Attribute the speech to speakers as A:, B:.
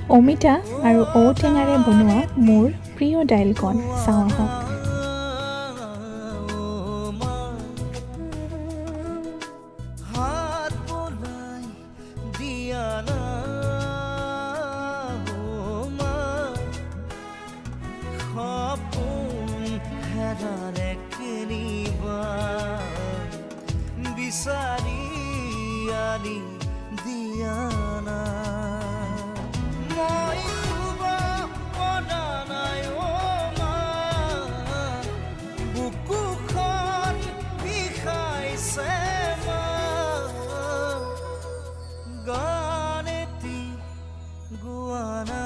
A: অমিতা আৰু ঔটেঙাৰে বনোৱা মোৰ প্ৰিয় দাইলকণ চাওঁ আহক।
B: বিচাৰি আনি দিয়া না মই শুব পৰা নাই মা বুকুখন বিষাইছে মা গান এটি গোৱা নাই।